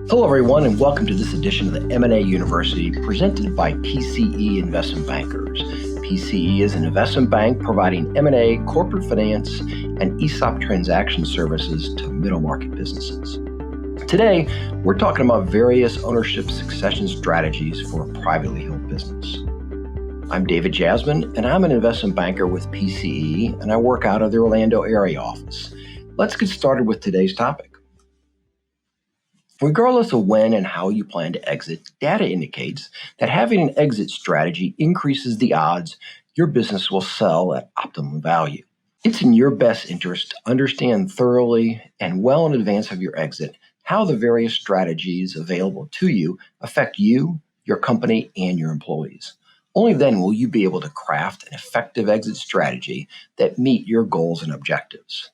Hello, everyone, and welcome to this edition of the M&A University presented by PCE Investment Bankers. PCE is an investment bank providing M&A, corporate finance, and ESOP transaction services to middle market businesses. Today, we're talking about various ownership succession strategies for a privately held business. I'm David Jasmine, and I'm an investment banker with PCE, and I work out of the Orlando area office. Let's get started with today's topic. Regardless of when and how you plan to exit, data indicates that having an exit strategy increases the odds your business will sell at optimum value. It's in your best interest to understand thoroughly and well in advance of your exit how the various strategies available to you affect you, your company, and your employees. Only then will you be able to craft an effective exit strategy that meet your goals and objectives.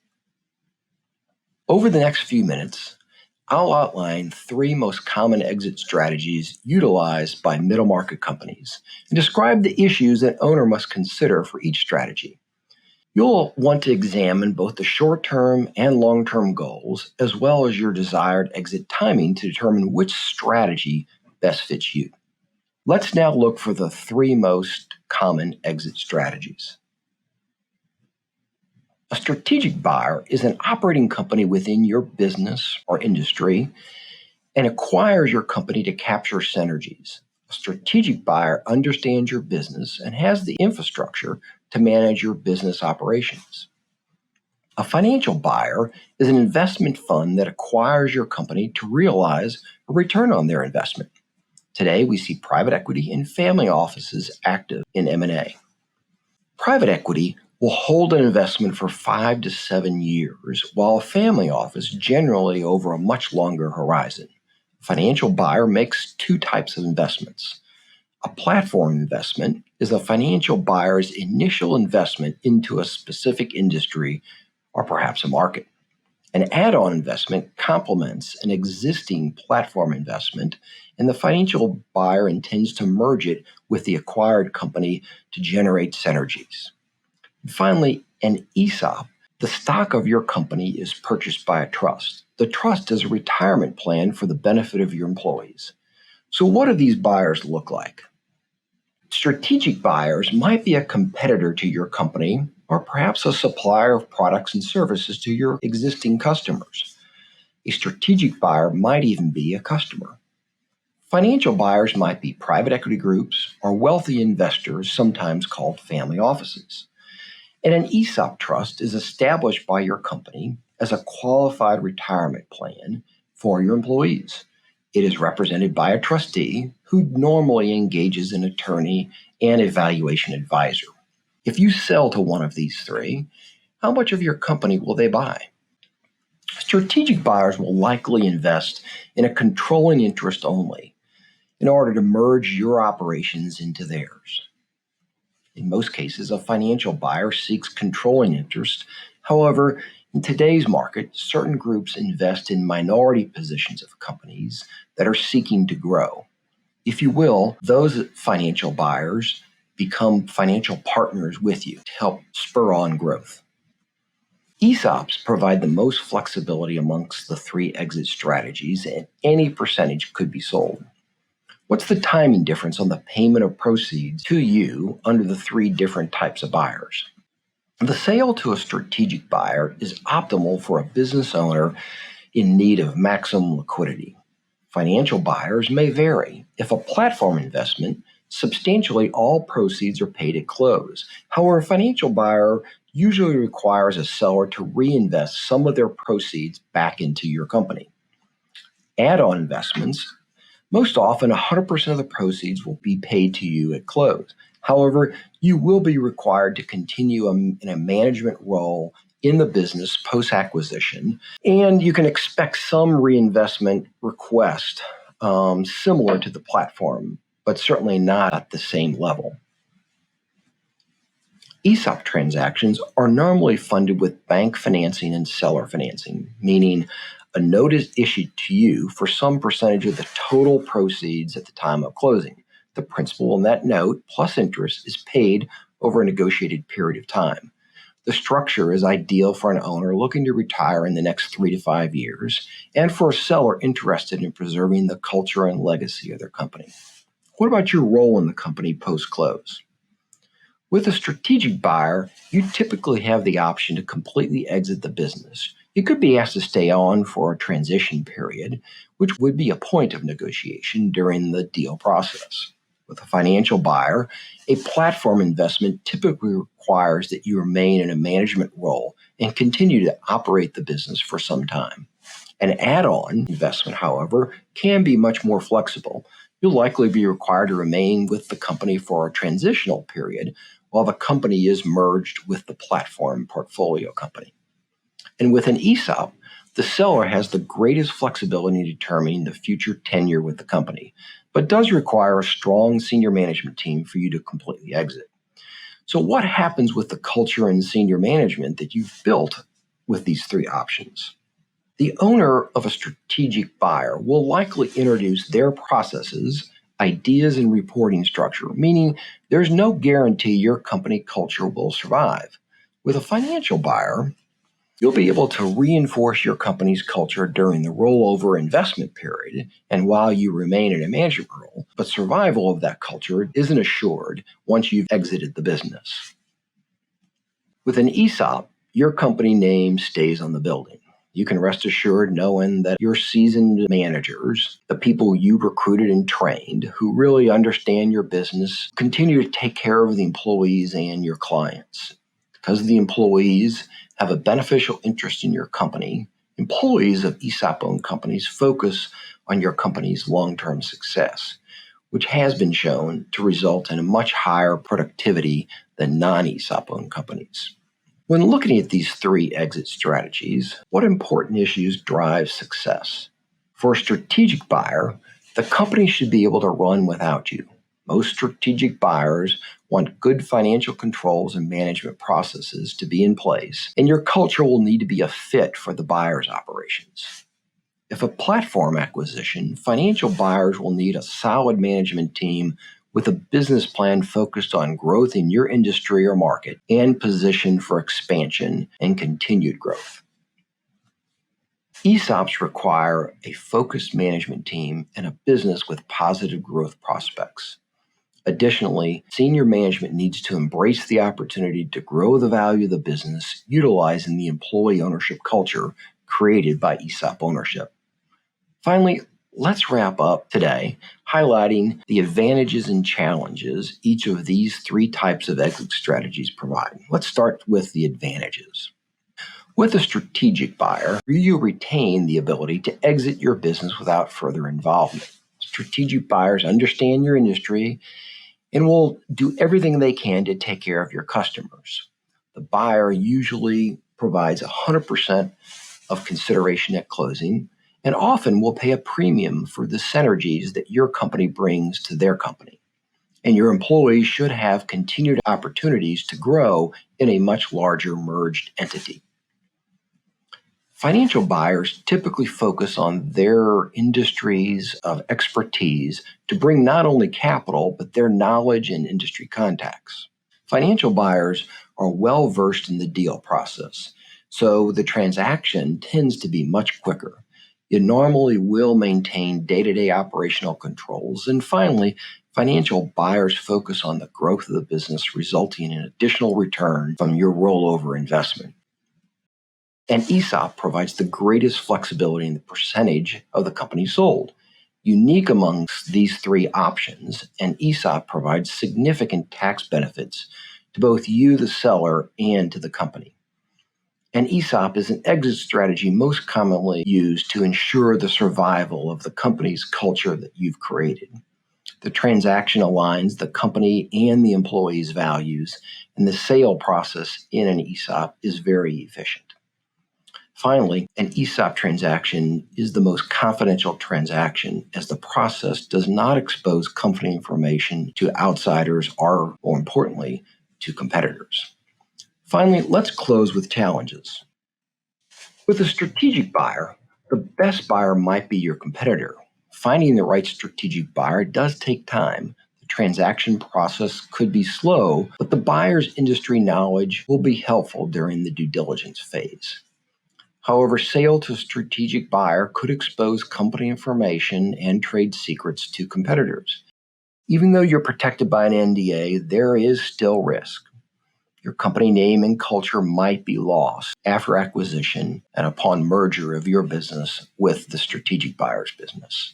Over the next few minutes, I'll outline three most common exit strategies utilized by middle market companies and describe the issues that owner must consider for each strategy. You'll want to examine both the short-term and long-term goals, as well as your desired exit timing to determine which strategy best fits you. Let's now look for the three most common exit strategies. A strategic buyer is an operating company within your business or industry and acquires your company to capture synergies. A strategic buyer understands your business and has the infrastructure to manage your business operations. A financial buyer is an investment fund that acquires your company to realize a return on their investment. Today, we see private equity and family offices active in M&A. Private equity will hold an investment for 5 to 7 years, while a family office generally over a much longer horizon. A financial buyer makes two types of investments. A platform investment is a financial buyer's initial investment into a specific industry or perhaps a market. An add-on investment complements an existing platform investment, and the financial buyer intends to merge it with the acquired company to generate synergies. Finally, an ESOP, the stock of your company, is purchased by a trust. The trust is a retirement plan for the benefit of your employees. So what do these buyers look like? Strategic buyers might be a competitor to your company or perhaps a supplier of products and services to your existing customers. A strategic buyer might even be a customer. Financial buyers might be private equity groups or wealthy investors, sometimes called family offices. And an ESOP trust is established by your company as a qualified retirement plan for your employees. It is represented by a trustee who normally engages an attorney and evaluation advisor. If you sell to one of these three, how much of your company will they buy? Strategic buyers will likely invest in a controlling interest only in order to merge your operations into theirs. In most cases, a financial buyer seeks controlling interest. However, in today's market, certain groups invest in minority positions of companies that are seeking to grow. If you will, those financial buyers become financial partners with you to help spur on growth. ESOPs provide the most flexibility amongst the three exit strategies, and any percentage could be sold. What's the timing difference on the payment of proceeds to you under the three different types of buyers? The sale to a strategic buyer is optimal for a business owner in need of maximum liquidity. Financial buyers may vary. If a platform investment, substantially all proceeds are paid at close. However, a financial buyer usually requires a seller to reinvest some of their proceeds back into your company. Add-on investments, most often, 100% of the proceeds will be paid to you at close. However, you will be required to continue in a management role in the business post-acquisition, and you can expect some reinvestment request similar to the platform, but certainly not at the same level. ESOP transactions are normally funded with bank financing and seller financing, meaning a note is issued to you for some percentage of the total proceeds at the time of closing. The principal on that note plus interest is paid over a negotiated period of time. The structure is ideal for an owner looking to retire in the next 3 to 5 years and for a seller interested in preserving the culture and legacy of their company. What about your role in the company post-close? With a strategic buyer, you typically have the option to completely exit the business. You could be asked to stay on for a transition period, which would be a point of negotiation during the deal process. With a financial buyer, a platform investment typically requires that you remain in a management role and continue to operate the business for some time. An add-on investment, however, can be much more flexible. You'll likely be required to remain with the company for a transitional period while the company is merged with the platform portfolio company. And with an ESOP, the seller has the greatest flexibility in determining the future tenure with the company, but does require a strong senior management team for you to completely exit. So what happens with the culture and senior management that you've built with these three options? The owner of a strategic buyer will likely introduce their processes, ideas, and reporting structure, meaning there's no guarantee your company culture will survive. With a financial buyer, you'll be able to reinforce your company's culture during the rollover investment period and while you remain in a management role, but survival of that culture isn't assured once you've exited the business. With an ESOP, your company name stays on the building. You can rest assured knowing that your seasoned managers, the people you recruited and trained who really understand your business, continue to take care of the employees and your clients. Because the employees have a beneficial interest in your company, employees of ESOP-owned companies focus on your company's long-term success, which has been shown to result in a much higher productivity than non-ESOP-owned companies. When looking at these three exit strategies, what important issues drive success? For a strategic buyer, the company should be able to run without you. Most strategic buyers want good financial controls and management processes to be in place, and your culture will need to be a fit for the buyer's operations. If a platform acquisition, financial buyers will need a solid management team with a business plan focused on growth in your industry or market and positioned for expansion and continued growth. ESOPs require a focused management team and a business with positive growth prospects. Additionally, senior management needs to embrace the opportunity to grow the value of the business utilizing the employee ownership culture created by ESOP ownership. Finally, let's wrap up today highlighting the advantages and challenges each of these three types of exit strategies provide. Let's start with the advantages. With a strategic buyer, you retain the ability to exit your business without further involvement. Strategic buyers understand your industry and will do everything they can to take care of your customers. The buyer usually provides 100% of consideration at closing and often will pay a premium for the synergies that your company brings to their company. And your employees should have continued opportunities to grow in a much larger merged entity. Financial buyers typically focus on their industries of expertise to bring not only capital, but their knowledge and industry contacts. Financial buyers are well versed in the deal process, so the transaction tends to be much quicker. You normally will maintain day-to-day operational controls. And finally, financial buyers focus on the growth of the business, resulting in additional return from your rollover investment. And ESOP provides the greatest flexibility in the percentage of the company sold. Unique amongst these three options, an ESOP provides significant tax benefits to both you, the seller, and to the company. An ESOP is an exit strategy most commonly used to ensure the survival of the company's culture that you've created. The transaction aligns the company and the employee's values, and the sale process in an ESOP is very efficient. Finally, an ESOP transaction is the most confidential transaction as the process does not expose company information to outsiders or, more importantly, to competitors. Finally, let's close with challenges. With a strategic buyer, the best buyer might be your competitor. Finding the right strategic buyer does take time. The transaction process could be slow, but the buyer's industry knowledge will be helpful during the due diligence phase. However, sale to a strategic buyer could expose company information and trade secrets to competitors. Even though you're protected by an NDA, there is still risk. Your company name and culture might be lost after acquisition and upon merger of your business with the strategic buyer's business.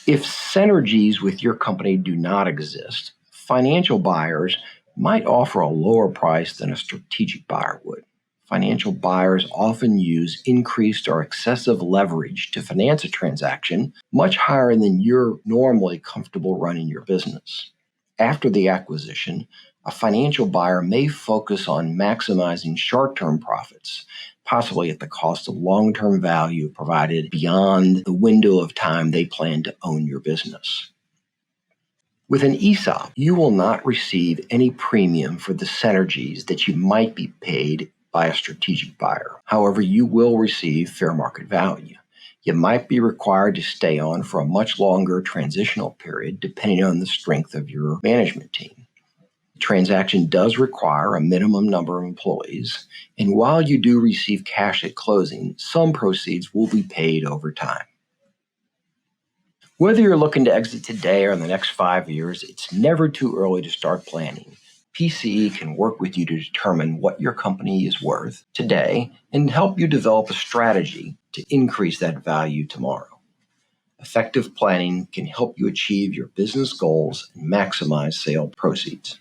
If synergies with your company do not exist, financial buyers might offer a lower price than a strategic buyer would. Financial buyers often use increased or excessive leverage to finance a transaction much higher than you're normally comfortable running your business. After the acquisition, a financial buyer may focus on maximizing short-term profits, possibly at the cost of long-term value provided beyond the window of time they plan to own your business. With an ESOP, you will not receive any premium for the synergies that you might be paid by a strategic buyer. However, you will receive fair market value. You might be required to stay on for a much longer transitional period depending on the strength of your management team. The transaction does require a minimum number of employees, and while you do receive cash at closing, some proceeds will be paid over time. Whether you're looking to exit today or in the next 5 years, it's never too early to start planning. PCE can work with you to determine what your company is worth today and help you develop a strategy to increase that value tomorrow. Effective planning can help you achieve your business goals and maximize sale proceeds.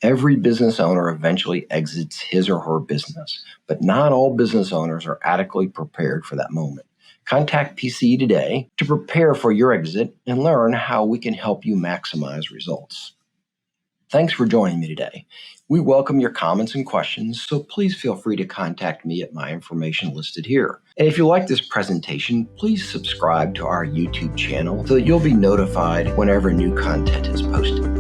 Every business owner eventually exits his or her business, but not all business owners are adequately prepared for that moment. Contact PCE today to prepare for your exit and learn how we can help you maximize results. Thanks for joining me today. We welcome your comments and questions, so please feel free to contact me at my information listed here. And if you like this presentation, please subscribe to our YouTube channel so that you'll be notified whenever new content is posted.